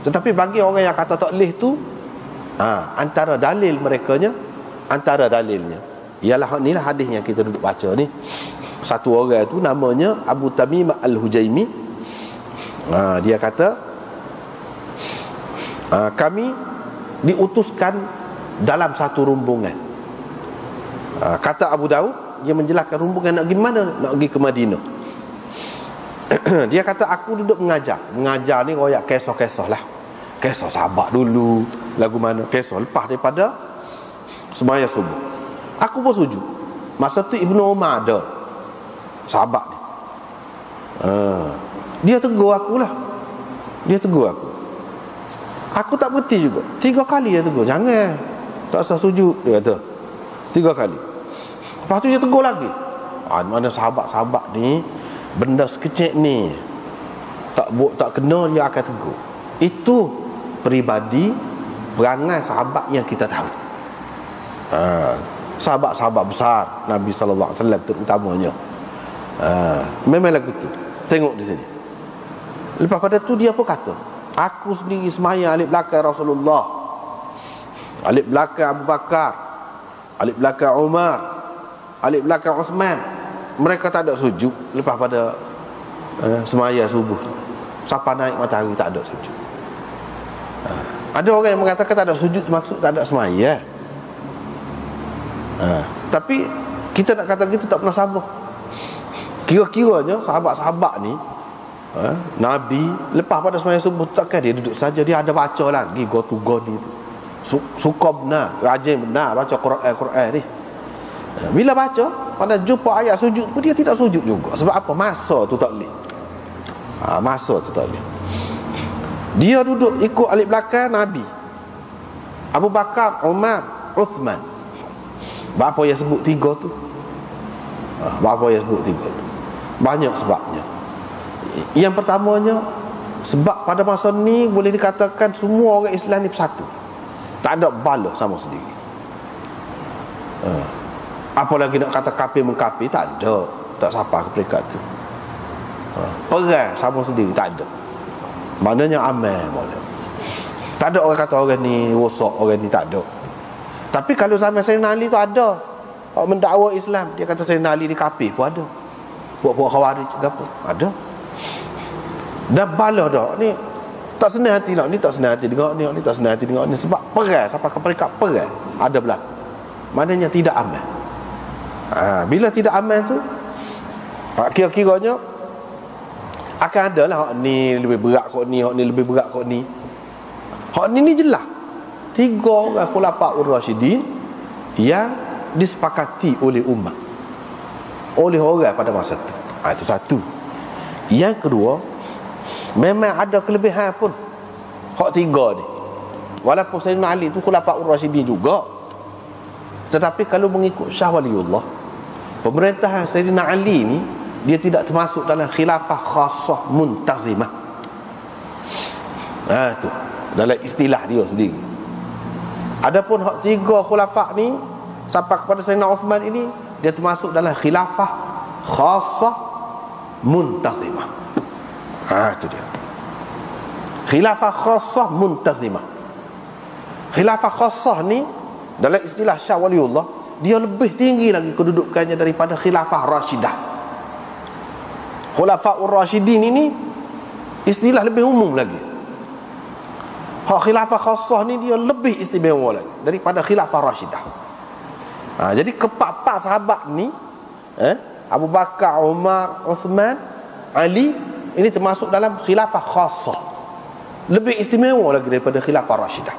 Tetapi bagi orang yang kata tak boleh tu, antara dalilnya ialah ni lah hadis yang kita duduk baca ni. Satu orang tu namanya Abu Tamim Al-Hujaimi. Dia kata, kami diutuskan dalam satu rombongan. Kata Abu Daud, dia menjelaskan rombongan nak pergi mana? Nak pergi ke Madinah. Dia kata, aku duduk mengajar ni royak kisah-kisah lah, kisah sahabat dulu, lagu mana, kisah lepas daripada semaya subuh. Aku pun sujud. Masa tu Ibnu Umar ada, sahabat ni. Dia tegur aku lah. Aku tak berhenti juga. 3 kali dia tegur, jangan, tak usah sujud, dia kata 3 kali. Lepas tu dia tegur lagi. Mana sahabat-sahabat ni, benda sekecil ni tak kena, dia akan tegur. Itu peribadi perangai sahabat yang kita tahu. Sahabat-sahabat besar Nabi sallallahu alaihi wasallam terutamanya. Memang lagu tu. Tengok di sini. Lepas pada tu dia pun kata, aku sendiri semaya alif belakang Rasulullah, alif belakang Abu Bakar, alif belakang Umar, alif belakang Uthman. Mereka tak ada sujud lepas pada semaya subuh. Sampai naik matahari tak ada sujud. Ada orang yang mengatakan tak ada sujud maksud tak ada semaya. Tapi kita nak kata kita tak pernah sabar. Kira-kiranya sahabat-sahabat ni, Nabi lepas pada sembahyang subuh takkan dia duduk saja, dia ada baca lagi go to go ni tu. Suka benar, rajin benar baca Quran ni. Bila baca, pada jumpa ayat sujud pun dia tidak sujud juga. Sebab apa? Masa tu tak boleh. Masa tu tak boleh. Dia duduk ikut alif belakang Nabi, Abu Bakar, Umar, Uthman. Berapa yang sebut 3 tu? Banyak sebabnya. Yang pertamanya, sebab pada masa ni boleh dikatakan semua orang Islam ni bersatu, tak ada bala sama sendiri. Apalagi nak kata kafir mengkafir, tak ada. Tak sampai ke peringkat tu. Perang sama sendiri, tak ada. Maknanya aman boleh. Tak ada orang kata orang ni rosak, orang ni tak ada. Tapi kalau zaman Sayyidina Ali tu ada orang mendakwa Islam, dia kata Sayyidina Ali ni kafir pun ada. Buat-buat khawarij ke apa, ada. Dan bala dah ni tak senang hati nak, ni tak senang hati dengar ni tak senang hati dengar ni. Sebab perang sampai ke peringkat perang ada berlaku. Maknanya tidak aman. Bila tidak aman tu, kira-kiranya akan ada lah hak ni lebih berat kot ni, hak ni lebih berat kot ni. Hak ni jelas 3 orang khulafaur rasyidin yang disepakati oleh umat, oleh orang pada masa itu. Itu satu. Yang kedua, memang ada kelebihan pun hak 3 ni. Walaupun Sayyidina Ali tu khulafaur rasyidin juga, tetapi kalau mengikut Syah Waliullah, pemerintahan Sayyidina Ali ni dia tidak termasuk dalam khilafah khassah muntazimah. Tu dalam istilah dia sendiri. Adapun hak 3 khulafah ni sampai kepada Sayyidina Uthman ini, dia termasuk dalam khilafah khassah muntazimah. Itu dia. Khilafah khassah muntazimah. Khilafah khassah ni dalam istilah Syah Waliullah, dia lebih tinggi lagi kedudukannya daripada khilafah rasyidah. Khulafaur rasyidin ini istilah lebih umum lagi. Hak khilafah khassah ni dia lebih istimewa lagi daripada khilafah rasyidah. Jadi keempat sahabat ni, Abu Bakar, Umar, Uthman, Ali, ini termasuk dalam khilafah khassah, lebih istimewa lagi daripada khilafah rasyidah.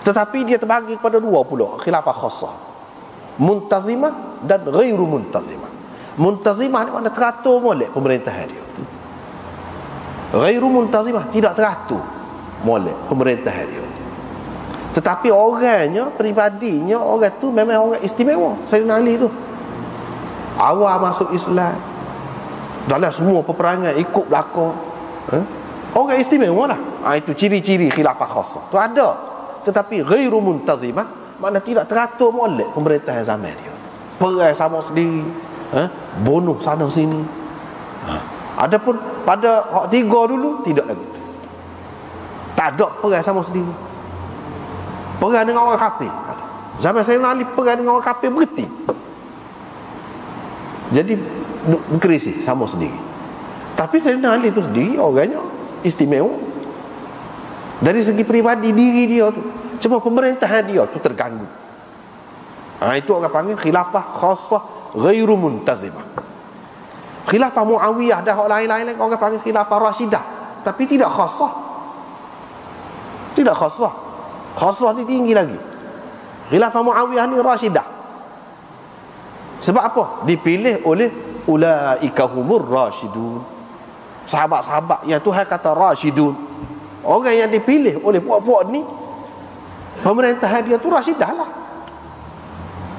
Tetapi dia terbagi kepada 2 pula khilafah khassah, muntazimah dan ghairu muntazimah. Muntazimah ni mana teratur molek pemerintahan dia. Ghairu muntazimah tidak teratur molek pemerintahan dia. Tetapi orangnya, peribadinya, orang tu memang orang istimewa. Sayyidina Ali tu awal masuk Islam, dalam semua peperangan ikut belakang, orang istimewa lah. Itu ciri-ciri khilafah khassah tu ada. Tetapi ghairu muntazimah makna tidak teratur molek pemerintahan zaman dia. Perang sama sendiri, bunuh sana sini. Adapun pada hak 3 dulu tidak lagi. Tak ada perang sama sendiri. Perang dengan orang kafir. Zaman Sayyidina Ali perang dengan orang kafir berhenti. Jadi berkrisih sama sendiri. Tapi Sayyidina Ali tu sendiri orangnya istimewa. Dari segi peribadi diri dia tu, cuma pemerintahan dia tu terganggu. Itu orang panggil khilafah khassah ghairu muntazimah. Khilafah Muawiyah dah lain-lain orang panggil khilafah Rashidah, tapi tidak khassah. Tidak khassah. Khassah ni tinggi lagi. Khilafah Muawiyah ni Rashidah. Sebab apa? Dipilih oleh ulaika humur rasyidun. Sahabat-sahabat yang Tuhan kata rasyidun. Orang yang dipilih oleh puak-puak ni, pemerintahan dia tu Rashidah lah.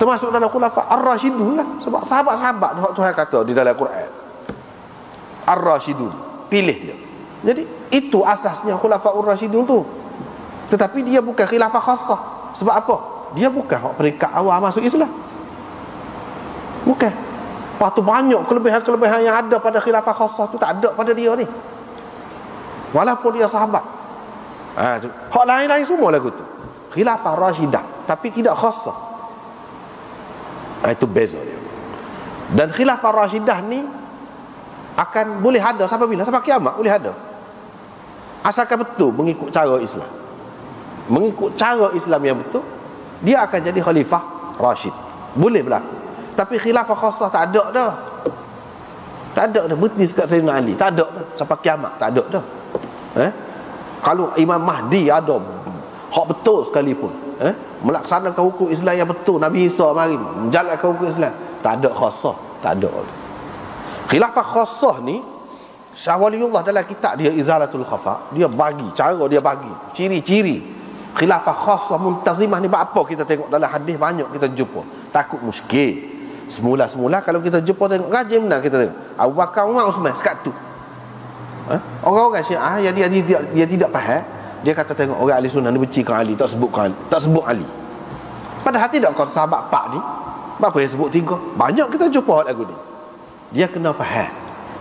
Termasuk dalam khulafah ar-rasyidun lah. Sebab sahabat-sahabat Tuhan kata di dalam Quran ar-rasyidun, pilih dia. Jadi itu asasnya khulafah ar-rasyidun tu. Tetapi dia bukan khilafah khassah. Sebab apa? Dia bukan peringkat awal masuk Islam. Bukan. Waktu banyak kelebihan-kelebihan yang ada pada khilafah khassah tu tak ada pada dia ni. Walaupun dia sahabat. Hak lain-lain semua lagu tu. Khilafah rasyidah, tapi tidak khassah. Itu beza dia. Dan khilafah rasyidah ni akan boleh ada sampai bila? Sampai kiamat boleh ada. Asalkan betul mengikut cara Islam. Mengikut cara Islam yang betul, dia akan jadi khalifah Rashid. Boleh berlaku. Tapi khilafah khassah tak ada dah. Tak ada dah. Berhenti sekat Sayyidina Ali. Tak ada dah. Sampai kiamat tak ada dah. Kalau Imam Mahdi ada hak betul sekalipun, melaksanakan hukum Islam yang betul, Nabi Isa mari menjalankan hukum Islam, tak ada khassah. Tak ada. Khilafah khassah ni Syah Waliullah dalam kitab dia Izalatul Khafa, dia bagi cara, dia bagi ciri-ciri khilafah khassah muntazimah ni. Apa kita tengok dalam hadis banyak kita jumpa. Takut muskil. Semula-semula kalau kita jumpa tengok rajin benar kita tengok Abu Bakar, Umar, Uthman sekat tu. Orang-orang Syiah yang dia tidak faham, dia kata tengok orang ahli sunnah ni bencikan Ali, tak sebut Ali. Padahal tidak kau sahabat pak ni. Berapa yang sebut 3? Banyak kita jumpa lagu ni. Dia kena faham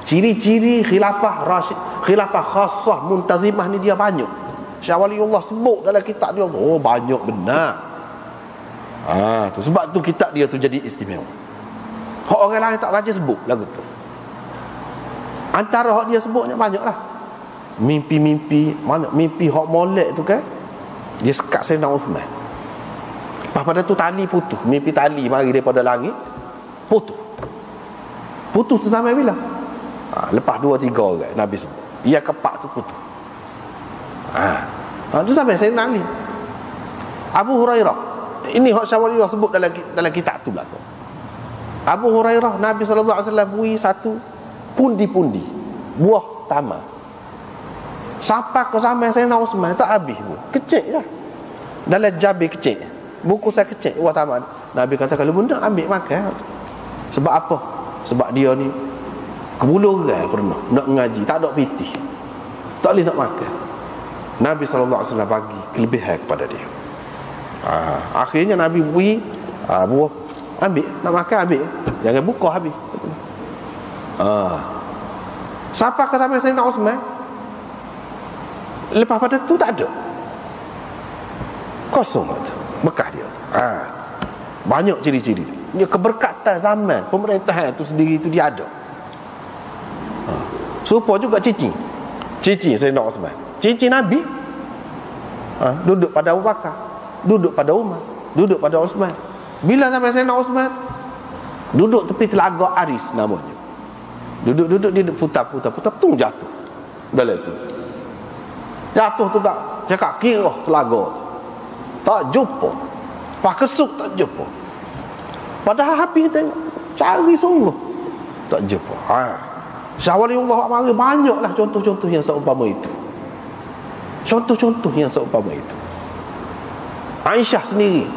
ciri-ciri khilafah rasyid, khilafah khassah muntazimah ni dia banyak. Syah Waliullah sebut dalam kitab dia, banyak benar. Tu sebab tu kitab dia tu jadi istimewa. Hak orang lain tak rajin sebut lagu tu. Antara hak dia sebutnya banyaklah. Mimpi-mimpi, mana mimpi hak molek tu kan, dia sekat Sayyidina Uthman. Lepas pada tu tali putus, mimpi tali mari daripada langit putus. Putus tu sampai bila? Lepas 2-3 orang Nabi sebut. Dia kepak tu putus. Tu sampai Sayyidina Ali. Abu Hurairah, ini hak Syah Waliullah sebut dalam kitab tu belakang. Abu Hurairah, Nabi SAW beri satu pundi-pundi buah tamar. Sampai ke zaman Sayyidina Uthman tak habis pun. Kecil lah. Dalam jabir kecil, bungkusan kecil buah tamar. Nabi kata kalau benda ambil makan. Sebab apa? Sebab dia ni kebuluran pernah nak ngaji, tak ada pitih, tak boleh nak makan. Nabi SAW bagi kelebihan kepada dia. Akhirnya Nabi beri buah, ambil, nak makan ambil, jangan buka habis. Sampai ke zaman Sayyidina Uthman, lepas pada tu tak ada, kosong tu bekah dia. Banyak ciri-ciri dia, keberkatan zaman pemerintahan tu sendiri tu dia ada. Serupa juga cincin Sayyidina Uthman, cincin Nabi, duduk pada Abu Bakar, duduk pada Umar, duduk pada Uthman. Bila sampai Sayyidina Uthman, duduk tepi telaga Aris namanya. Duduk dia putar tung jatuh dalam itu. Jatuh tu tak cakap kira telaga, tak jumpa. Pas kesuk tak jumpa. Padahal habis tengok, cari sungguh tak jumpa. Syah Waliullah mari banyaklah contoh-contoh yang seumpama itu. Contoh-contoh yang seumpama itu. Aisyah sendiri,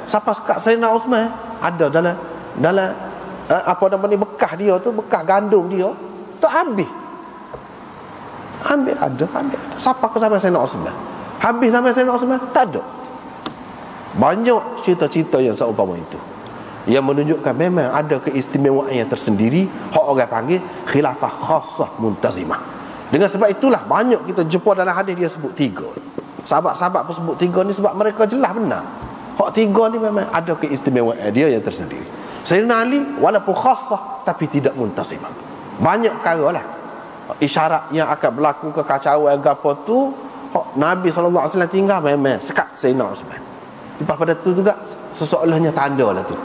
siapa sekat Sayyidina Uthman ada dalam apa nama ni, bekah dia tu, bekah gandum dia tak habis. Ambil ada. Siapa ke zaman Sayyidina Uthman, habis zaman Sayyidina Uthman tak ada. Banyak cerita-cerita yang seumpama itu, yang menunjukkan memang ada keistimewaan yang tersendiri, hak orang panggil khilafah khassah muntazimah. Dengan sebab itulah banyak kita jumpa dalam hadis dia sebut 3. Sahabat-sahabat pun sebut 3 ni sebab mereka jelas benar. Hak 3 ni memang ada keistimewaan dia yang tersendiri. Sayyidina Ali walaupun khassah tapi tidak muntasimah. Banyak perkara lah isyarat yang akan berlaku kekacauan gapo tu, Nabi SAW tinggal memang sekat Sayyidina Uthman. Lepas pada tu juga seseolahnya tanda lah tu,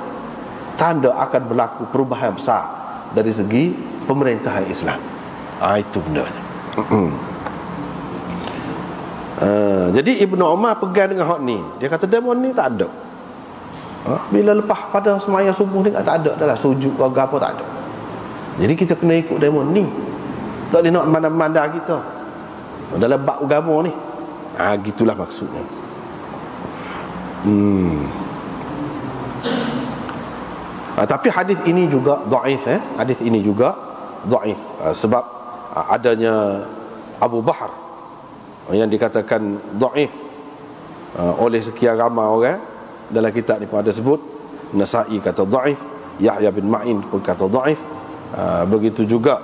tanda akan berlaku perubahan besar dari segi pemerintahan Islam. Itu benarnya. Jadi Ibnu Umar pegang dengan hak ni. Dia kata demo ni tak ada. Bila lepas pada semaya subuh ni tak ada dah lah, sujud ke apa tak ada. Jadi kita kena ikut demo ni. Tak boleh nak mandang-mandang kita dalam bab agama ni. Gitulah maksudnya. Tapi hadis ini juga dhaif. Hadis ini juga dhaif sebab adanya Abu Bahr yang dikatakan dhaif oleh sekian ramai orang. Dalam kitab ni pun ada sebut. Nasa'i kata dhaif, Yahya bin Ma'in pun kata dhaif. Begitu juga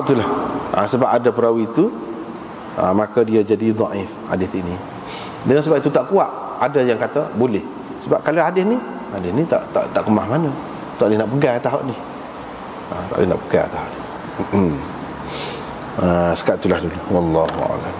itulah. Sebab ada perawi itu, maka dia jadi dhaif hadis ini. Dengan sebab itu tak kuat. Ada yang kata boleh. Sebab kalau hadis ni tak kemah mana. Tak boleh nak pegang tahap ni. Tak boleh nak pegang tahap ni. Sekat itulah dulu. Wallahu a'lam.